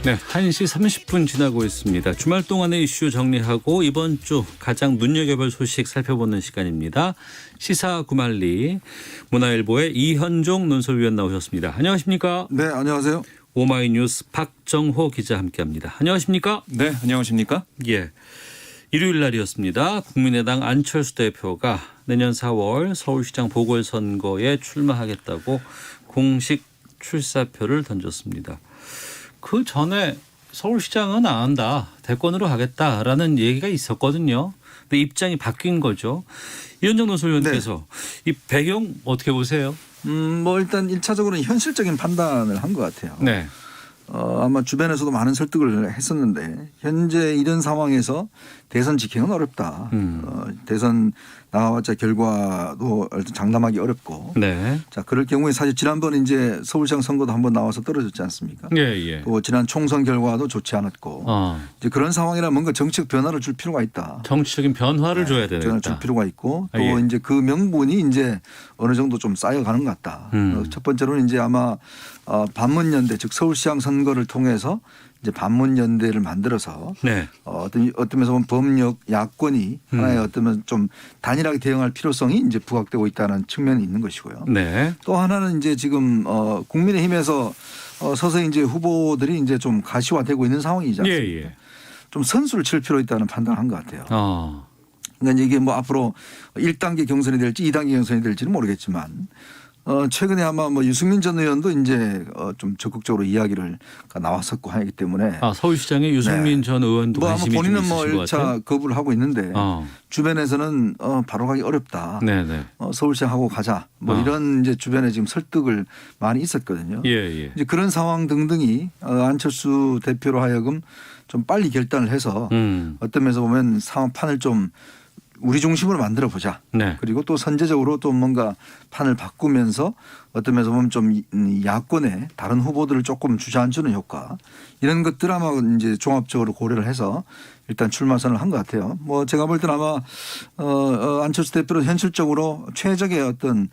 네, 1시 30분 지나고 있습니다. 주말 동안의 이슈 정리하고 이번 주 가장 눈여겨볼 소식 살펴보는 시간입니다. 시사구말리 문화일보의 이현종 논설위원 나오셨습니다. 안녕하십니까? 네, 안녕하세요. 오마이뉴스 박정호 기자 함께합니다. 안녕하십니까? 네, 안녕하십니까? 예, 일요일 날이었습니다. 국민의당 안철수 대표가 내년 4월 서울시장 보궐선거에 출마하겠다고 공식 출사표를 던졌습니다. 그 전에 서울시장은 안 한다, 대권으로 가겠다라는 얘기가 있었거든요. 근데 입장이 바뀐 거죠. 이현정 논설위원께서 이 배경 어떻게 보세요? 뭐 일단 1차적으로는 현실적인 판단을 한 것 같아요. 네. 아마 주변에서도 많은 설득을 했었는데 현재 이런 상황에서 대선 지키는 어렵다. 대선 나와봤자 결과도 장담하기 어렵고. 네. 자, 그럴 경우에 사실 지난번 이제 서울시장 선거도 한번 나와서 떨어졌지 않습니까? 예, 예. 또 지난 총선 결과도 좋지 않았고. 이제 그런 상황이라 뭔가 정치적 변화를 줄 필요가 있다. 정치적인 변화를 줘야 되겠다. 변화를 줄 필요가 있고 또 예. 이제 그 명분이 이제 어느 정도 좀 쌓여가는 것 같다. 첫 번째로는 이제 아마 반문연대 즉 서울시장 선거를 통해서 이제 반문연대를 만들어서 네. 어떤 면에서 보면 법력 야권이 하나의 어떤 면에서 좀 단일하게 대응할 필요성이 이제 부각되고 있다는 측면이 있는 것이고요. 네. 또 하나는 이제 지금 국민의힘에서 서서히 이제 후보들이 이제 좀 가시화되고 있는 상황이지 예, 않습니까? 예. 좀 선수를 칠 필요 있다는 판단을 한 것 같아요. 그러니까 이게 뭐 앞으로 1단계 경선이 될지 2단계 경선이 될지는 모르겠지만 최근에 아마 뭐 유승민 전 의원도 이제 좀 적극적으로 이야기를 나왔었고 하기 때문에 서울시장에 유승민 전 의원도 뭐 아마 관심이 좀 본인은 뭐 있으신 것 같아요. 1차 거부를 하고 있는데 주변에서는 바로 가기 어렵다. 네네. 서울시장 하고 가자. 뭐 이런 이제 주변에 지금 설득을 많이 있었거든요. 예, 예. 이제 그런 상황 등등이 안철수 대표로 하여금 좀 빨리 결단을 해서 어떤 면에서 보면 상황판을 좀 우리 중심으로 만들어 보자. 네. 그리고 또 선제적으로 또 뭔가 판을 바꾸면서 어떤 면에서 보면 좀 야권의 다른 후보들을 조금 주저앉히는 효과 이런 것들 아마 이제 종합적으로 고려를 해서 일단 출마 선언을 한 것 같아요. 뭐 제가 볼 때는 아마 안철수 대표는 현실적으로 최적의 어떤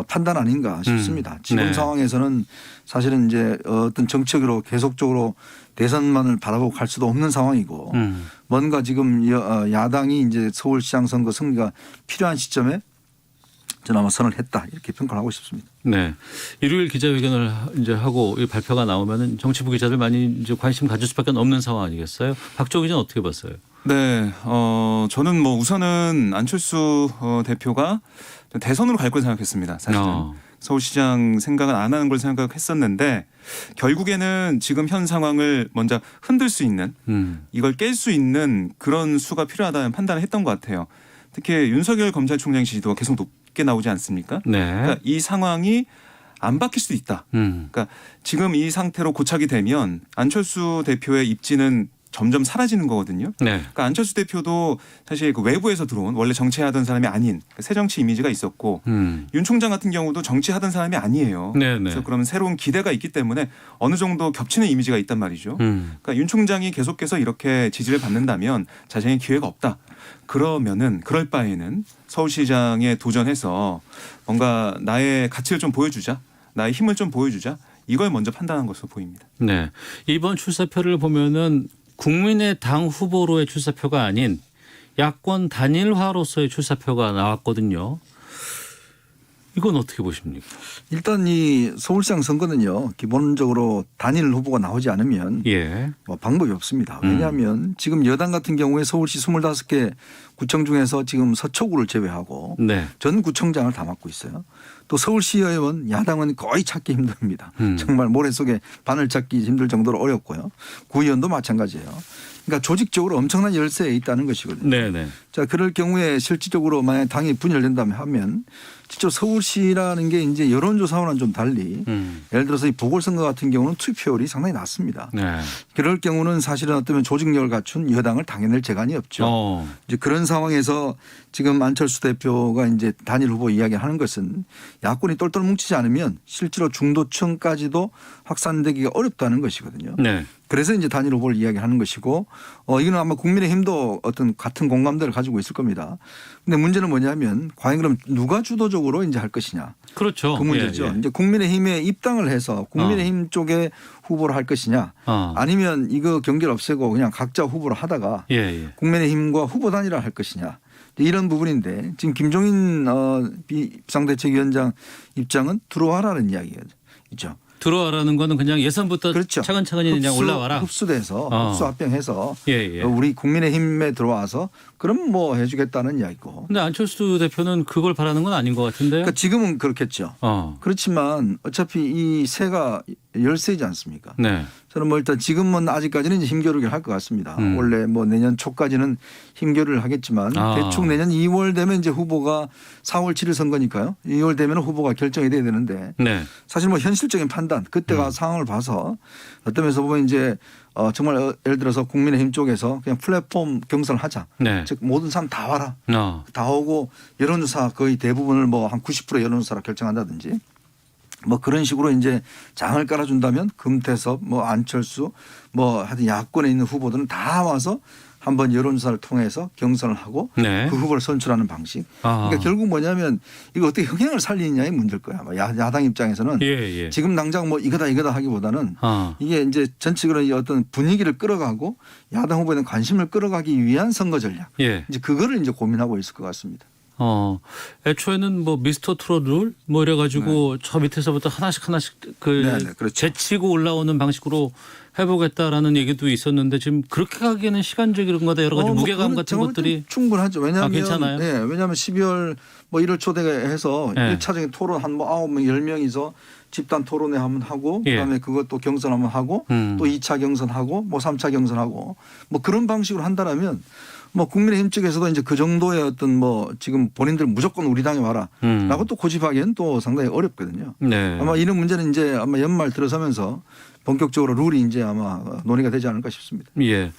판단 아닌가 싶습니다. 지금 네. 상황에서는 사실은 이제 어떤 정책으로 계속적으로 대선만을 바라보고 갈 수도 없는 상황이고 뭔가 지금 야당이 이제 서울시장 선거 승리가 필요한 시점에 저는 아마 선언을 했다 이렇게 평가를 하고 싶습니다. 네. 일요일 기자회견을 이제 하고 이 발표가 나오면은 정치부 기자들 많이 이제 관심 가질 수밖에 없는 상황 아니겠어요? 박정호 기자는 어떻게 봤어요? 네, 저는 뭐 우선은 안철수 대표가 대선으로 갈 걸 생각했습니다. 사실은 서울시장 생각은 안 하는 걸 생각했었는데 결국에는 지금 현 상황을 먼저 흔들 수 있는 이걸 깰 수 있는 그런 수가 필요하다는 판단을 했던 것 같아요. 특히 윤석열 검찰총장 지지도가 계속 높게 나오지 않습니까? 네. 그러니까 이 상황이 안 바뀔 수도 있다. 그러니까 지금 이 상태로 고착이 되면 안철수 대표의 입지는 점점 사라지는 거거든요. 네. 그러니까 안철수 대표도 사실 그 외부에서 들어온 원래 정치하던 사람이 아닌 새 정치 이미지가 있었고 윤 총장 같은 경우도 정치하던 사람이 아니에요. 네네. 그래서 그러면 새로운 기대가 있기 때문에 어느 정도 겹치는 이미지가 있단 말이죠. 그러니까 윤 총장이 계속해서 이렇게 지지를 받는다면 자신의 기회가 없다. 그러면은 그럴 바에는 서울시장에 도전해서 뭔가 나의 가치를 좀 보여주자. 나의 힘을 좀 보여주자. 이걸 먼저 판단한 것으로 보입니다. 네. 이번 출사표를 보면은 국민의당 후보로의 출사표가 아닌 야권 단일화로서의 출사표가 나왔거든요. 이건 어떻게 보십니까? 일단 이 서울시장 선거는요 기본적으로 단일 후보가 나오지 않으면 예. 뭐 방법이 없습니다. 왜냐하면 지금 여당 같은 경우에 서울시 25개 구청 중에서 지금 서초구를 제외하고 네. 전 구청장을 다 맡고 있어요. 또 서울시의원 야당은 거의 찾기 힘듭니다. 정말 모래 속에 바늘 찾기 힘들 정도로 어렵고요. 구의원도 마찬가지예요. 그러니까 조직적으로 엄청난 열세에 있다는 것이거든요. 네네. 자, 그럴 경우에 실질적으로 만약 당이 분열된다면 하면 진짜 서울시라는 게 이제 여론조사와는 좀 달리 예를 들어서 이 보궐선거 같은 경우는 투표율이 상당히 낮습니다. 네. 그럴 경우는 사실은 어쩌면 조직력을 갖춘 여당을 당해낼 재간이 없죠. 이제 그런 상황에서 지금 안철수 대표가 이제 단일 후보 이야기하는 것은 야권이 똘똘 뭉치지 않으면 실제로 중도층까지도 확산되기가 어렵다는 것이거든요. 네. 그래서 이제 단일 후보를 이야기하는 것이고 이거는 아마 국민의힘도 어떤 같은 공감대를 가지고 있을 겁니다. 근데 문제는 뭐냐면 과연 그럼 누가 주도적으로 이제 할 것이냐. 그렇죠. 그 문제죠. 예, 예. 이제 국민의힘에 입당을 해서 국민의힘 쪽에 후보를 할 것이냐 아니면 이거 경계를 없애고 그냥 각자 후보를 하다가 예, 예. 국민의힘과 후보 단일화 할 것이냐. 이런 부분인데 지금 김종인 비상대책위원장 입장은 들어와라는 이야기죠. 들어와라는 거는 그냥 예선부터 그렇죠. 차근차근히 그냥 올라와라. 흡수돼서 흡수 합병해서 예, 예. 우리 국민의힘에 들어와서 그럼 뭐 해주겠다는 이야기고. 근데 안철수 대표는 그걸 바라는 건 아닌 것 같은데요. 그러니까 지금은 그렇겠죠. 그렇지만 어차피 이 새가 열새이지 않습니까? 네. 저는 뭐 일단 지금은 아직까지는 이제 힘겨루기를 할 것 같습니다. 원래 뭐 내년 초까지는 힘겨루기를 하겠지만 대충 내년 2월 되면 이제 후보가 4월 7일 선거니까요. 2월 되면 후보가 결정이 돼야 되는데 네. 사실 뭐 현실적인 판단 그때가 상황을 봐서 어떤 면에서 보면 이제 정말 예를 들어서 국민의힘 쪽에서 그냥 플랫폼 경선을 하자. 네. 즉 모든 사람 다 와라. 다 오고 여론조사 거의 대부분을 뭐 한 90% 여론조사로 결정한다든지 뭐 그런 식으로 이제 장을 깔아준다면 금태섭 뭐 안철수 뭐 하여튼 야권에 있는 후보들은 다 와서 한번 여론조사를 통해서 경선을 하고 네. 그 후보를 선출하는 방식. 그러니까 결국 뭐냐면 이거 어떻게 흥행을 살리느냐의 문제일 거야. 야당 입장에서는 예. 지금 당장 뭐 이거다 하기보다는 이게 이제 전체적으로 어떤 분위기를 끌어가고 야당 후보에 대한 관심을 끌어가기 위한 선거 전략. 예. 이제 그거를 이제 고민하고 있을 것 같습니다. 애초에는 뭐 미스터 트롯 룰 뭐 이래가지고 저 밑에서부터 하나씩 그렇죠. 제치고 올라오는 방식으로 해보겠다라는 얘기도 있었는데 지금 그렇게 가기에는 시간적인 거다 여러 가지 무게감 같은 것들이 충분하죠. 왜냐하면 괜찮아요? 네, 왜냐하면 12월 뭐 1월 초대 해서 네. 1차적인 토론 한 뭐 9명 10명이서 집단 토론회 한번 하고 그다음에 그것도 경선 한번 하고 또 2차 경선하고 뭐 3차 경선하고 뭐 그런 방식으로 한다라면 뭐 국민의힘 쪽에서도 이제 그 정도의 어떤 뭐 지금 본인들 무조건 우리 당에 와라라고 또 고집하기에는 또 상당히 어렵거든요. 네. 아마 이런 문제는 이제 아마 연말 들어서면서 본격적으로 룰이 이제 아마 논의가 되지 않을까 싶습니다. 예.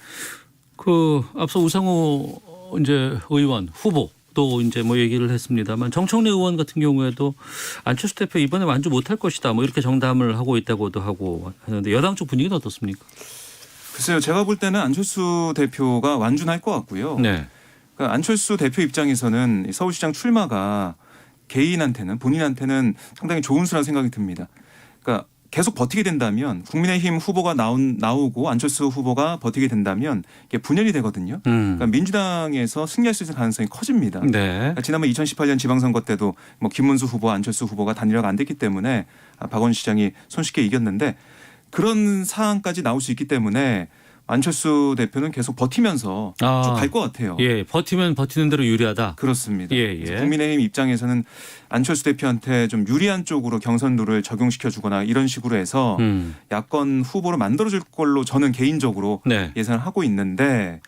그 앞서 우상호 이제 의원 후보 또 이제 뭐 얘기를 했습니다만 정청래 의원 같은 경우에도 안철수 대표 이번에 완주 못할 것이다 뭐 이렇게 정담을 하고 있다고도 하고 하는데 여당 쪽 분위기는 어떻습니까? 글쎄요. 제가 볼 때는 안철수 대표가 완주할 것 같고요. 네. 그러니까 안철수 대표 입장에서는 서울시장 출마가 본인한테는 상당히 좋은 수라는 생각이 듭니다. 그러니까 계속 버티게 된다면 국민의힘 후보가 나오고 안철수 후보가 버티게 된다면 이게 분열이 되거든요. 그러니까 민주당에서 승리할 수 있는 가능성이 커집니다. 네. 그러니까 지난번 2018년 지방선거 때도 뭐 김문수 후보, 안철수 후보가 단일화가 안 됐기 때문에 박원 시장이 손쉽게 이겼는데 그런 상황까지 나올 수 있기 때문에 안철수 대표는 계속 버티면서 쭉 갈 것 같아요. 예, 버티면 버티는 대로 유리하다. 그렇습니다. 예. 국민의힘 입장에서는 안철수 대표한테 좀 유리한 쪽으로 경선룰을 적용시켜 주거나 이런 식으로 해서 야권 후보를 만들어줄 걸로 저는 개인적으로 네. 예상을 하고 있는데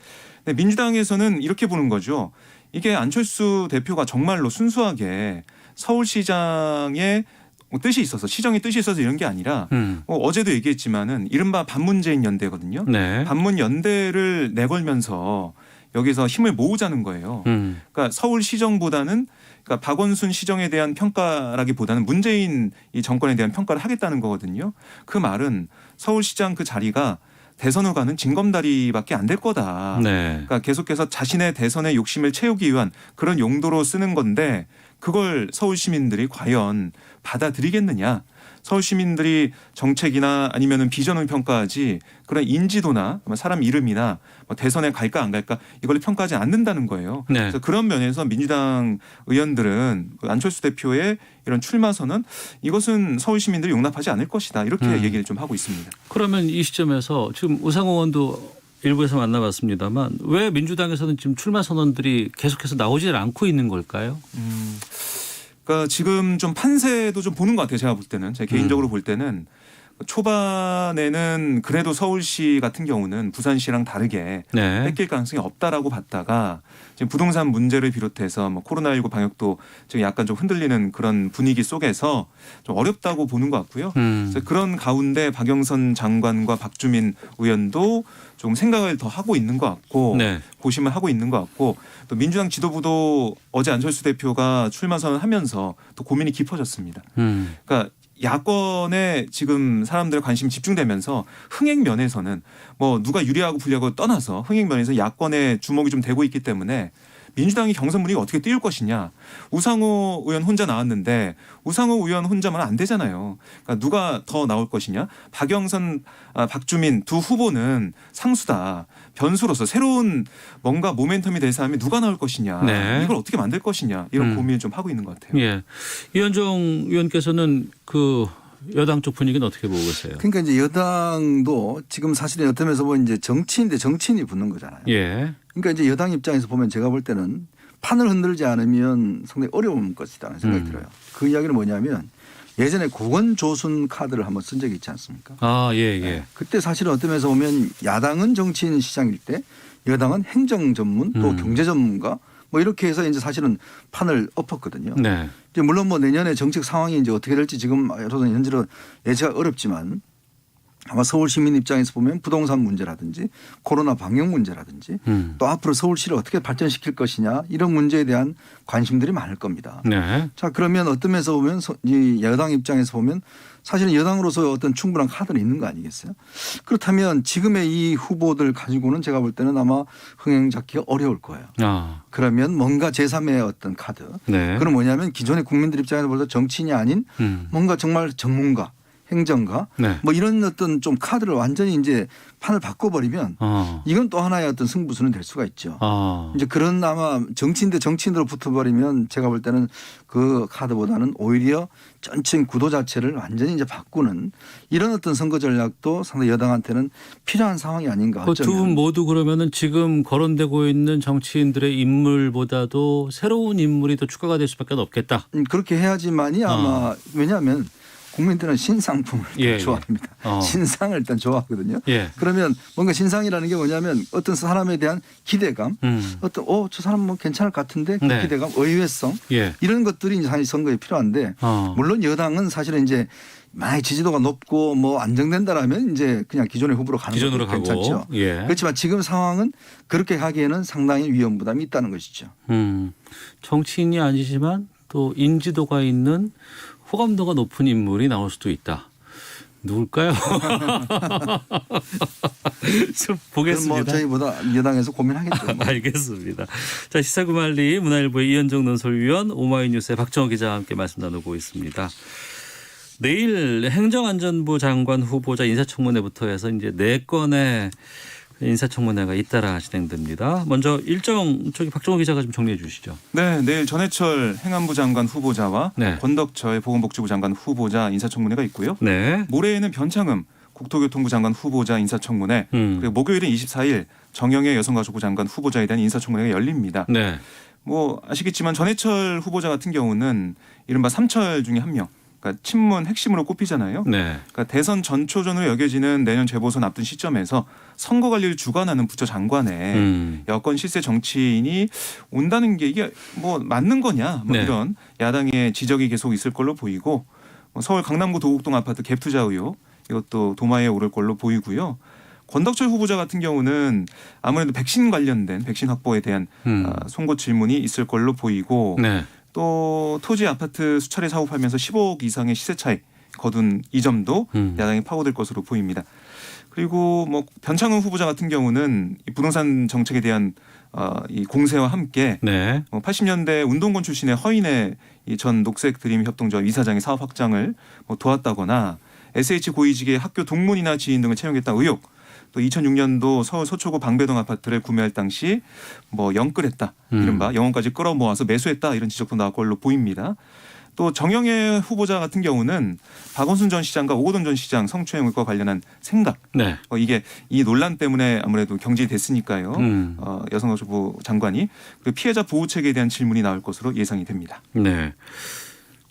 민주당에서는 이렇게 보는 거죠. 이게 안철수 대표가 정말로 순수하게 서울시장의 뜻이 있어서 시정의 뜻이 있어서 이런 게 아니라 어제도 얘기했지만은 이른바 반문재인 연대거든요. 네. 반문 연대를 내걸면서 여기서 힘을 모으자는 거예요. 그러니까 서울시정보다는 그러니까 박원순 시정에 대한 평가라기보다는 문재인 이 정권에 대한 평가를 하겠다는 거거든요. 그 말은 서울시장 그 자리가 대선 후가는 징검다리밖에 안 될 거다. 네. 그러니까 계속해서 자신의 대선의 욕심을 채우기 위한 그런 용도로 쓰는 건데 그걸 서울 시민들이 과연 받아들이겠느냐. 서울 시민들이 정책이나 아니면은 비전을 평가하지 그런 인지도나 사람 이름이나 뭐 대선에 갈까 안 갈까 이걸 평가하지 않는다는 거예요. 네. 그래서 그런 면에서 민주당 의원들은 안철수 대표의 이런 출마 선언 이것은 서울 시민들이 용납하지 않을 것이다. 이렇게 얘기를 좀 하고 있습니다. 그러면 이 시점에서 지금 우상호 의원도 일부에서 만나봤습니다만 왜 민주당에서는 지금 출마 선언들이 계속해서 나오질 않고 있는 걸까요? 그러니까 지금 좀 판세도 좀 보는 것 같아요. 제가 볼 때는 제 개인적으로 볼 때는 초반에는 그래도 서울시 같은 경우는 부산시랑 다르게 네. 뺏길 가능성이 없다라고 봤다가 지금 부동산 문제를 비롯해서 뭐 코로나19 방역도 지금 약간 좀 흔들리는 그런 분위기 속에서 좀 어렵다고 보는 것 같고요. 그래서 그런 가운데 박영선 장관과 박주민 의원도 좀 생각을 더 하고 있는 것 같고 네. 고심을 하고 있는 것 같고 또 민주당 지도부도 어제 안철수 대표가 출마 선언하면서 또 고민이 깊어졌습니다. 그러니까 야권에 지금 사람들의 관심이 집중되면서 흥행 면에서는 뭐 누가 유리하고 불리하고 떠나서 흥행 면에서 야권의 주목이 좀 되고 있기 때문에 민주당이 경선 분위기가 어떻게 띄울 것이냐. 우상호 의원 혼자 나왔는데 우상호 의원 혼자만 안 되잖아요. 그러니까 누가 더 나올 것이냐. 박영선, 박주민 두 후보는 상수다. 변수로서 새로운 뭔가 모멘텀이 될 사람이 누가 나올 것이냐. 네. 이걸 어떻게 만들 것이냐. 이런 고민을 좀 하고 있는 것 같아요. 예. 이현종 의원께서는 그 여당 쪽 분위기는 어떻게 보고 계세요? 그러니까 이제 여당도 지금 사실은 어떤 면에서 보면 이제 정치인데 정치인이 붙는 거잖아요. 예. 그러니까 이제 여당 입장에서 보면 제가 볼 때는 판을 흔들지 않으면 상당히 어려울 것이라는 생각이 들어요. 그 이야기는 뭐냐면 예전에 고건조순 카드를 한번 쓴 적이 있지 않습니까? 아, 예, 예. 그때 사실은 어떤 면에서 보면 야당은 정치인 시장일 때 여당은 행정 전문 또 경제 전문가 뭐 이렇게 해서 이제 사실은 판을 엎었거든요. 네. 이제 물론 뭐 내년에 정책 상황이 이제 어떻게 될지 지금 현재로 예측가 어렵지만 아마 서울 시민 입장에서 보면 부동산 문제라든지 코로나 방역 문제라든지 또 앞으로 서울시를 어떻게 발전시킬 것이냐 이런 문제에 대한 관심들이 많을 겁니다. 네. 자, 그러면 어떤 면에서 보면 이 여당 입장에서 보면 사실은 여당으로서 어떤 충분한 카드는 있는 거 아니겠어요? 그렇다면 지금의 이 후보들 가지고는 제가 볼 때는 아마 흥행 잡기가 어려울 거예요. 아. 그러면 뭔가 제3의 어떤 카드. 네. 그건 뭐냐면 기존의 국민들 입장에서 볼 때 정치인이 아닌 뭔가 정말 전문가 행정가 네. 뭐 이런 어떤 좀 카드를 완전히 이제 판을 바꿔버리면 이건 또 하나의 어떤 승부수는 될 수가 있죠. 이제 그런 아마 정치인 대 정치인으로 붙어버리면 제가 볼 때는 그 카드보다는 오히려 전체 구도 자체를 완전히 이제 바꾸는 이런 어떤 선거 전략도 상당히 여당한테는 필요한 상황이 아닌가. 그 두 분 모두 그러면은 지금 거론되고 있는 정치인들의 인물보다도 새로운 인물이 더 추가가 될 수밖에 없겠다. 그렇게 해야지만이 아마 왜냐하면 국민들은 신상품을 예, 좋아합니다. 예. 신상을 일단 좋아하거든요. 예. 그러면 뭔가 신상이라는 게 뭐냐면 어떤 사람에 대한 기대감, 어떤 저 사람 뭐 괜찮을 것 같은데 그 네. 기대감, 의외성 예. 이런 것들이 이제 사실 선거에 필요한데 물론 여당은 사실은 이제 만약에 지지도가 높고 뭐 안정된다라면 이제 그냥 기존의 후보로 가는 기존으로 것도 괜찮죠. 가고. 예. 그렇지만 지금 상황은 그렇게 가기에는 상당히 위험 부담이 있다는 것이죠. 정치인이 아니지만 또 인지도가 있는 호감도가 높은 인물이 나올 수도 있다. 누굴까요? 좀 보겠습니다. 뭐 저희보다 여당에서 고민하겠죠. 뭐. 알겠습니다. 자, 시사구말리 문화일보의 이현정 논설위원, 오마이뉴스의 박정호 기자와 함께 말씀 나누고 있습니다. 내일 행정안전부 장관 후보자 인사청문회부터 해서 이제 4건의 인사청문회가 잇따라 진행됩니다. 먼저 일정 저기 박정호 기자가 좀 정리해 주시죠. 네, 내일 전해철 행안부 장관 후보자와 네. 권덕철 보건복지부 장관 후보자 인사청문회가 있고요. 네. 모레에는 변창흠 국토교통부 장관 후보자 인사청문회 그리고 목요일은 24일 정영애 여성가족부 장관 후보자에 대한 인사청문회가 열립니다. 네. 뭐 아시겠지만 전해철 후보자 같은 경우는 이른바 삼철 중에 한 명. 그러니까 친문 핵심으로 꼽히잖아요. 네. 그러니까 대선 전초전으로 여겨지는 내년 재보선 앞둔 시점에서 선거 관리를 주관하는 부처 장관에 여권 실세 정치인이 온다는 게 이게 뭐 맞는 거냐 뭐 네. 이런 야당의 지적이 계속 있을 걸로 보이고 서울 강남구 도곡동 아파트 갭 투자 의혹 이것도 도마에 오를 걸로 보이고요. 권덕철 후보자 같은 경우는 아무래도 백신 관련된 백신 확보에 대한 송곳 질문이 있을 걸로 보이고 네. 또 토지 아파트 수차례 사업하면서 15억 이상의 시세 차익 거둔 이 점도 야당이 파고들 것으로 보입니다. 그리고 뭐 변창흠 후보자 같은 경우는 이 부동산 정책에 대한 이 공세와 함께 네. 80년대 운동권 출신의 허인의 이 전 녹색 드림 협동조합 이사장의 사업 확장을 뭐 도왔다거나 SH 고위직의 학교 동문이나 지인 등을 채용했다 의혹. 또 2006년도 서울 서초구 방배동 아파트를 구매할 당시 뭐 영끌했다. 이른바 영혼까지 끌어모아서 매수했다. 이런 지적도 나올 걸로 보입니다. 또 정영애 후보자 같은 경우는 박원순 전 시장과 오거돈 전 시장 성추행 의혹과 관련한 생각. 네. 이게 이 논란 때문에 아무래도 경질됐으니까요. 여성가족부 장관이 그 피해자 보호 체계에 대한 질문이 나올 것으로 예상이 됩니다. 네.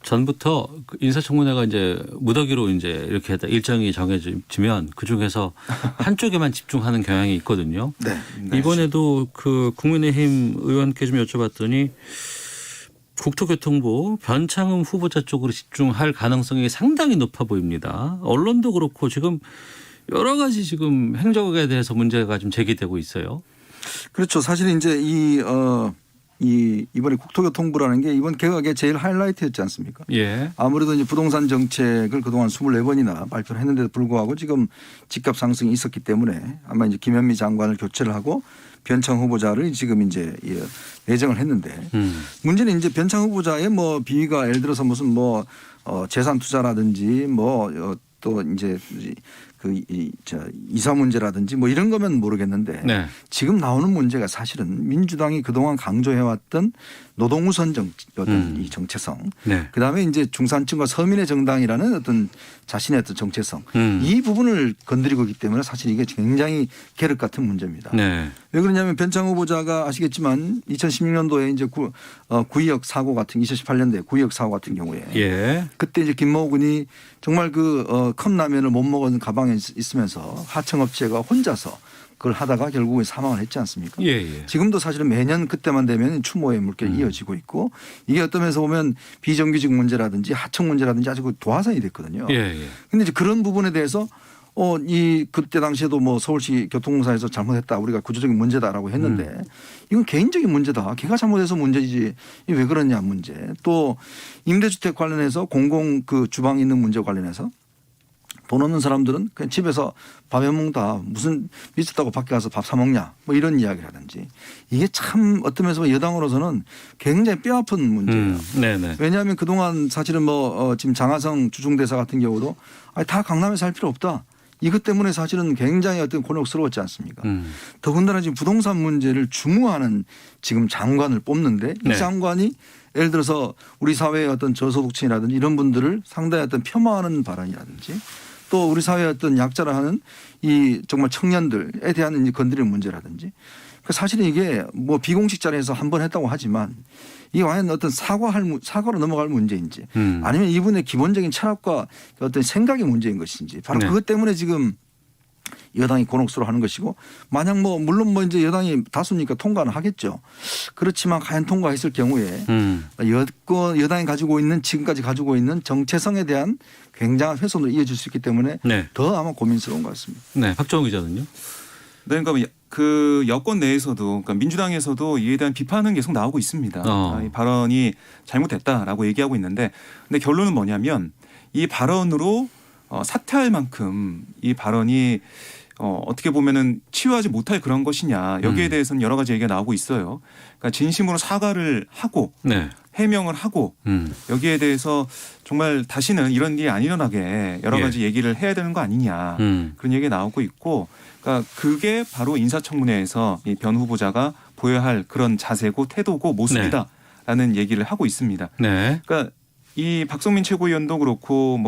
전부터 인사청문회가 이제 무더기로 이제 이렇게 일정이 정해지면 그 중에서 한쪽에만 집중하는 경향이 있거든요. 네. 이번에도 그 국민의힘 의원께 좀 여쭤봤더니 국토교통부 변창흠 후보자 쪽으로 집중할 가능성이 상당히 높아 보입니다. 언론도 그렇고 지금 여러 가지 지금 행적에 대해서 문제가 좀 제기되고 있어요. 그렇죠. 사실 이제 이 이번에 국토교통부라는 게 이번 개각의 제일 하이라이트였지 않습니까? 예. 아무래도 이제 부동산 정책을 그동안 24번이나 발표를 했는데도 불구하고 지금 집값 상승이 있었기 때문에 아마 이제 김현미 장관을 교체를 하고 변창 후보자를 지금 이제 내정을 했는데 문제는 이제 변창 후보자의 뭐 비위가 예를 들어서 무슨 뭐 재산 투자라든지 또 이제 이사 문제라든지 뭐 이런 거면 모르겠는데 네. 지금 나오는 문제가 사실은 민주당이 그동안 강조해왔던 노동우선 이 정체성, 네. 그다음에 이제 중산층과 서민의 정당이라는 어떤 자신의 어떤 정체성, 이 부분을 건드리고 있기 때문에 사실 이게 굉장히 계륵 같은 문제입니다. 네. 왜 그러냐면 변창 후보자가 아시겠지만 2016년도에 이제 구의역 사고 같은 2018년도에 구의역 사고 같은 경우에 예. 그때 이제 김모군이 정말 그 컵라면을 못 먹은 가방에 있으면서 하청업체가 혼자서 그걸 하다가 결국에 사망을 했지 않습니까? 예, 예. 지금도 사실은 매년 그때만 되면 추모의 물결이 이어지고 있고 이게 어떤 면에서 보면 비정규직 문제라든지 하청 문제라든지 아주 도화선이 됐거든요. 예, 예. 근데 이제 그런 부분에 대해서 그때 당시에도 뭐 서울시 교통공사에서 잘못했다 우리가 구조적인 문제다라고 했는데 이건 개인적인 문제다. 걔가 잘못해서 문제지 이게 왜 그러냐 문제. 또 임대주택 관련해서 공공 그 주방 있는 문제 관련해서 돈 없는 사람들은 그냥 집에서 밥 해 먹다 무슨 미쳤다고 밖에 가서 밥 사 먹냐 뭐 이런 이야기라든지 이게 참 어떤 면에서 여당으로서는 굉장히 뼈아픈 문제예요. 네네. 왜냐하면 그동안 사실은 지금 장하성 주중대사 같은 경우도 다 강남에 살 필요 없다. 이것 때문에 사실은 굉장히 어떤 곤혹스러웠지 않습니까? 더군다나 지금 부동산 문제를 주무하는 지금 장관을 뽑는데 이 네. 장관이 예를 들어서 우리 사회의 어떤 저소득층이라든지 이런 분들을 상당히 어떤 폄하하는 발언이라든지 또 우리 사회의 어떤 약자라 하는 이 정말 청년들에 대한 이제 건드리는 문제라든지 사실은 이게 뭐 비공식 자리에서 한 번 했다고 하지만 이게 과연 어떤 사과로 넘어갈 문제인지 아니면 이분의 기본적인 철학과 어떤 생각의 문제인 것인지 바로 네. 그것 때문에 지금 여당이 곤혹스러워하는 것이고 만약 물론 이제 여당이 다수니까 통과는 하겠죠. 그렇지만 과연 통과했을 경우에 여당이 지금까지 가지고 있는 정체성에 대한 굉장한 훼손으로 이어질 수 있기 때문에 네. 더 아마 고민스러운 것 같습니다. 네. 박정우 기자는요? 네, 그러니까 그 여권 내에서도 그러니까 민주당에서도 이에 대한 비판은 계속 나오고 있습니다. 이 발언이 잘못됐다라고 얘기하고 있는데 근데 결론은 뭐냐면 이 발언으로 사퇴할 만큼 이 발언이 어떻게 보면은 치유하지 못할 그런 것이냐 여기에 대해서는 여러 가지 얘기가 나오고 있어요. 그러니까 진심으로 사과를 하고 네. 해명을 하고 여기에 대해서 정말 다시는 이런 일이 안 일어나게 여러 가지 얘기를 해야 되는 거 아니냐 그런 얘기가 나오고 있고 그러니까 그게 바로 인사청문회에서 이 변 후보자가 보여야 할 그런 자세고 태도고 모습이다라는 얘기를 하고 있습니다. 네. 그러니까 이 박성민 최고위원도 그렇고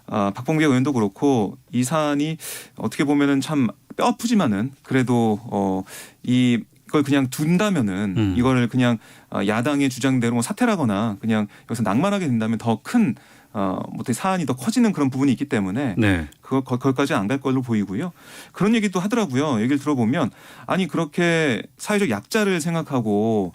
박범계 의원도 그렇고 이 사안이 어떻게 보면은 참 뼈 아프지만은 그래도 이걸 그냥 둔다면은 이거를 그냥 야당의 주장대로 사퇴하거나 그냥 여기서 낙마하게 된다면 더 큰 사안이 더 커지는 그런 부분이 있기 때문에 네. 거기까지 안 갈 걸로 보이고요. 그런 얘기도 하더라고요. 얘기를 들어보면 아니 그렇게 사회적 약자를 생각하고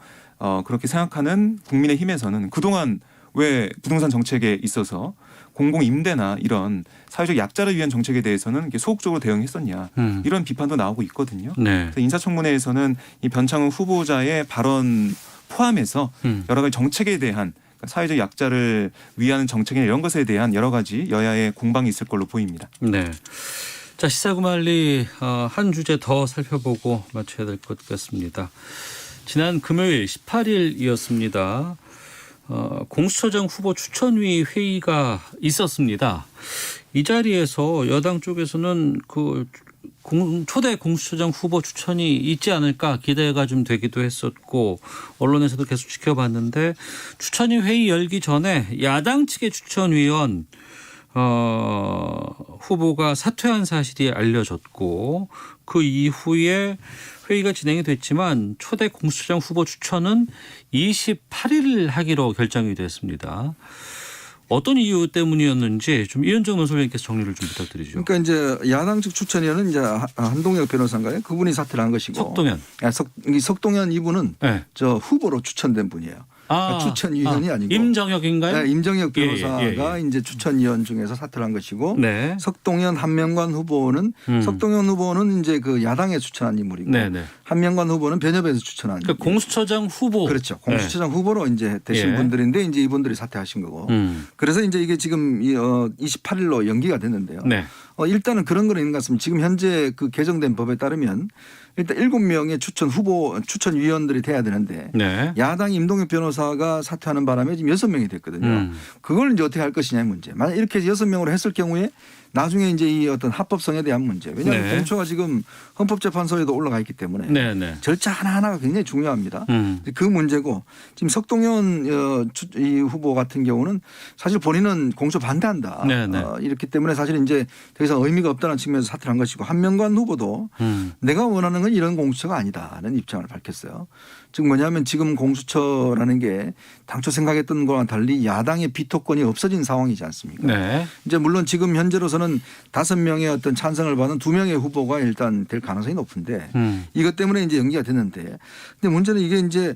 그렇게 생각하는 국민의힘에서는 그동안 왜 부동산 정책에 있어서 공공 임대나 이런 사회적 약자를 위한 정책에 대해서는 이렇게 소극적으로 대응했었냐 이런 비판도 나오고 있거든요. 네. 그래서 인사청문회에서는 이 변창흠 후보자의 발언 포함해서 여러 가지 정책에 대한 사회적 약자를 위한 정책이나 이런 것에 대한 여러 가지 여야의 공방이 있을 걸로 보입니다. 네. 자, 시사구말리 한 주제 더 살펴보고 마쳐야 될 것 같습니다. 지난 금요일 18일이었습니다. 공수처장 후보 추천위 회의가 있었습니다. 이 자리에서 여당 쪽에서는 초대 공수처장 후보 추천이 있지 않을까 기대가 좀 되기도 했었고 언론에서도 계속 지켜봤는데 추천위 회의 열기 전에 야당 측의 추천위원 후보가 사퇴한 사실이 알려졌고 그 이후에 회의가 진행이 됐지만 초대 공수처장 후보 추천은 28일 하기로 결정이 됐습니다. 어떤 이유 때문이었는지 좀 이현정 논설위원께서 정리를 좀 부탁드리죠. 그러니까 이제 야당 측 추천위원은 이제 한동혁 변호사인가요? 그분이 사퇴를 한 것이고. 석동현. 석동현 이분은 네. 후보로 추천된 분이에요. 추천위원이 아니고 임정혁인가요? 네, 임정혁 예, 변호사가 이제 추천위원 중에서 사퇴를 한 것이고 네. 석동현 한명관 후보는 석동현 후보는 이제 그 야당에 추천한 인물이고 네네. 한명관 후보는 변협에서 추천한 그러니까 공수처장 후보. 그렇죠. 공수처장 후보로 이제 되신 예. 분들인데 이제 이분들이 사퇴하신 거고. 그래서 이제 이게 지금 28일로 연기가 됐는데요. 네. 일단은 그런 거는 있는 것 같습니다. 지금 현재 그 개정된 법에 따르면 일단 7명의 추천위원들이 돼야 되는데 네. 야당 임동혁 변호사가 사퇴하는 바람에 지금 6명이 됐거든요. 그걸 이제 어떻게 할 것이냐의 문제. 만약 이렇게 6명으로 했을 경우에 나중에 이제 이 어떤 합법성에 대한 문제. 왜냐하면 네. 공처가 지금 헌법재판소에도 올라가 있기 때문에 네네. 절차 하나하나가 굉장히 중요합니다. 그 문제고 지금 석동현 이 후보 같은 경우는 사실 본인은 공처 반대한다. 네네. 이렇기 때문에 사실 이제 더 이상 의미가 없다는 측면에서 사퇴를 한 것이고 한명관 후보도 내가 원하는 건 이런 공수처가 아니다는 입장을 밝혔어요. 즉 뭐냐면 지금 공수처라는 게 당초 생각했던 거와 달리 야당의 비토권이 없어진 상황이지 않습니까? 네. 이제 물론 지금 현재로서는 5명의 어떤 찬성을 받은 2명의 후보가 일단 될 가능성이 높은데 이것 때문에 이제 연기가 됐는데 근데 문제는 이게 이제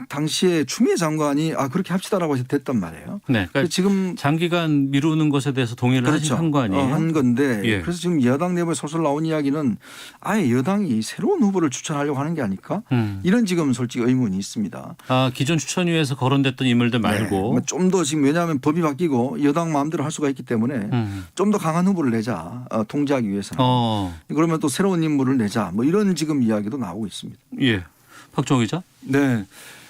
당시에 추미애 장관이 그렇게 합시다라고 해서 됐단 말이에요. 네. 그러니까 지금 장기간 미루는 것에 대해서 동의를 그렇죠. 한 거 아니에요? 한 건데 예. 그래서 지금 여당 내부에 솔솔 나온 이야기는 아예 여당이 새로운 후보를 추천하려고 하는 게 아닐까? 이런 지금 솔직히 의문이 있습니다. 기존 추천위에서 거론됐던 인물들 말고. 좀 더 지금 왜냐하면 법이 바뀌고 여당 마음대로 할 수가 있기 때문에 좀 더 강한 후보를 내자 통제하기 위해서는. 그러면 또 새로운 인물을 내자 뭐 이런 지금 이야기도 나오고 있습니다. 예. 박정호 기자. 네.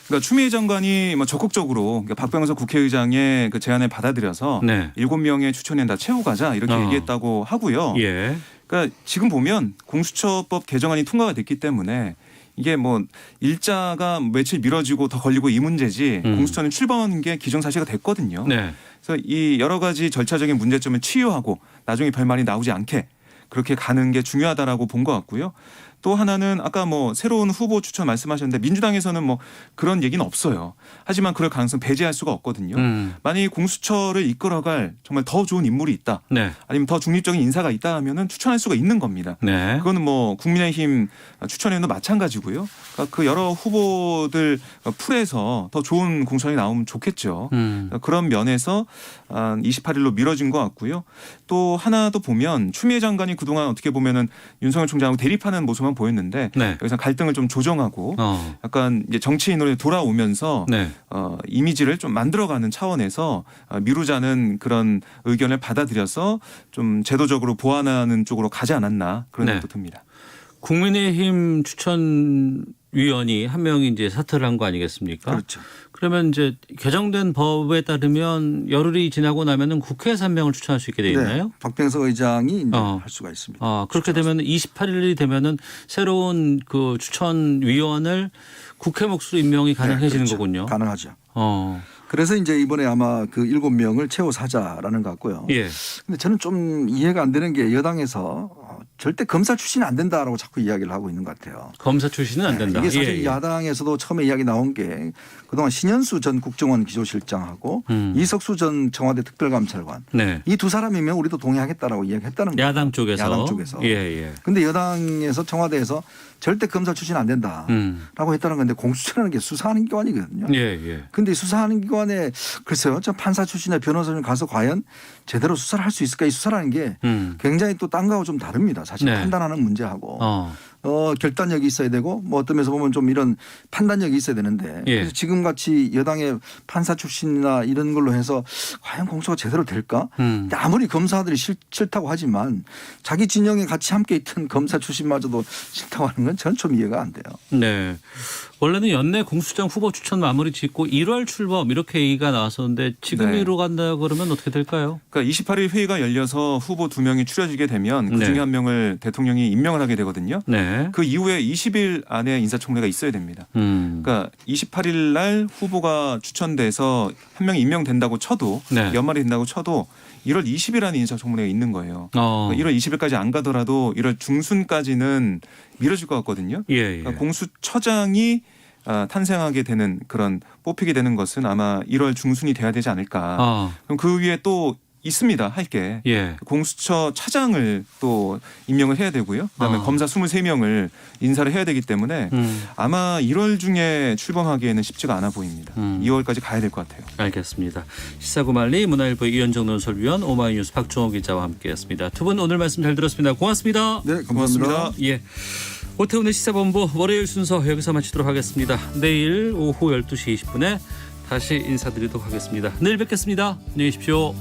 그러니까 추미애 장관이 적극적으로 그러니까 박병석 국회의장의 그 제안을 받아들여서 네. 7명의 추천위원 다 채우고 가자 이렇게 얘기했다고 하고요. 예. 그러니까 지금 보면 공수처법 개정안이 통과가 됐기 때문에 이게 뭐 일자가 며칠 미뤄지고 더 걸리고 이 문제지 공수처는 출범하는 게 기정사실화 됐거든요. 네. 그래서 이 여러 가지 절차적인 문제점을 치유하고 나중에 별말이 나오지 않게 그렇게 가는 게 중요하다라고 본 것 같고요. 또 하나는 아까 뭐 새로운 후보 추천 말씀하셨는데 민주당에서는 뭐 그런 얘기는 없어요. 하지만 그럴 가능성 배제할 수가 없거든요. 만약에 공수처를 이끌어갈 정말 더 좋은 인물이 있다. 네. 아니면 더 중립적인 인사가 있다 하면은 추천할 수가 있는 겁니다. 네. 그거는 뭐 국민의힘 추천에도 마찬가지고요. 그러니까 그 여러 후보들 풀에서 더 좋은 공천이 나오면 좋겠죠. 그러니까 그런 면에서 28일로 미뤄진 것 같고요. 또 하나 더 보면 추미애 장관이 그동안 어떻게 보면은 윤석열 총장하고 대립하는 모습만 보였는데 네. 여기서 갈등을 좀 조정하고 약간 이제 정치인으로 돌아오면서 네. 이미지를 좀 만들어가는 차원에서 미루자는 그런 의견을 받아들여서 좀 제도적으로 보완하는 쪽으로 가지 않았나 그런 네. 생각도 듭니다. 국민의힘 추천위원이 한 명이 이제 사퇴를 한 거 아니겠습니까? 그렇죠. 그러면 이제 개정된 법에 따르면 열흘이 지나고 나면은 국회에서 한 명을 추천할 수 있게 돼 있나요? 네. 박병석 의장이 이제 할 수가 있습니다. 그렇게 되면 28일이 되면은 새로운 그 추천위원을 국회 몫으로 임명이 가능해지는 그렇죠. 거군요. 가능하죠. 어. 그래서 이제 이번에 아마 그 7명을 채워사자라는 것 같고요. 예. 근데 저는 좀 이해가 안 되는 게 여당에서 절대 검사 출신이 안 된다라고 자꾸 이야기를 하고 있는 것 같아요. 검사 출신은 안 된다. 이게 사실 예. 야당에서도 처음에 이야기 나온 게 그동안 신현수 전 국정원 기조실장하고 이석수 전 청와대 특별감찰관 네. 이 두 사람이면 우리도 동의하겠다라고 이야기했다는 거예요. 야당 쪽에서. 야당 쪽에서. 예, 예. 근데 여당에서 청와대에서 절대 검사 출신 안 된다라고 했다는 건데 공수처라는 게 수사하는 기관이거든요. 예, 예. 근데 수사하는 기관에 글쎄요. 저 판사 출신의 변호사님 가서 과연 제대로 수사를 할 수 있을까? 이 수사라는 게 굉장히 또 딴 거하고 좀 다릅니다. 사실 네. 판단하는 문제하고 결단력이 있어야 되고 뭐 어떤 면에서 보면 좀 이런 판단력이 있어야 되는데 예. 그래서 지금 같이 여당의 판사 출신이나 이런 걸로 해서 과연 공수가 제대로 될까? 근데 아무리 검사들이 싫다고 하지만 자기 진영에 같이 함께 있던 검사 출신마저도 싫다고 하는 건 전 좀 이해가 안 돼요. 네. 원래는 연내 공수장 후보 추천 마무리 짓고 1월 출범 이렇게 얘기가 나왔었는데 지금 네. 이로 간다 그러면 어떻게 될까요? 그러니까 28일 회의가 열려서 후보 2명이 추려지게 되면 그중에 네. 한 명을 대통령이 임명을 하게 되거든요. 네. 그 이후에 20일 안에 인사청문회가 있어야 됩니다. 그러니까 28일 날 후보가 추천돼서 한 명이 임명된다고 쳐도 네. 연말이 된다고 쳐도 1월 20일 안에 인사청문회가 있는 거예요. 그러니까 1월 20일까지 안 가더라도 1월 중순까지는 미뤄질 것 같거든요. 예, 예. 그러니까 공수처장이 탄생하게 되는 그런 뽑히게 되는 것은 아마 1월 중순이 돼야 되지 않을까. 그럼 그 위에 또 있습니다. 할 게. 예. 공수처 차장을 또 임명을 해야 되고요. 그다음에 검사 23명을 인사를 해야 되기 때문에 아마 1월 중에 출범하기에는 쉽지가 않아 보입니다. 2월까지 가야 될 것 같아요. 알겠습니다. 시사구말리 문화일보 이현정 논설위원 오마이뉴스 박종호 기자와 함께했습니다. 두 분 오늘 말씀 잘 들었습니다. 고맙습니다. 네, 고맙습니다. 고맙습니다. 예. 오태훈의 시사본부 월요일 순서 여기서 마치도록 하겠습니다. 내일 오후 12시 20분에 다시 인사드리도록 하겠습니다. 내일 뵙겠습니다. 안녕히 계십시오.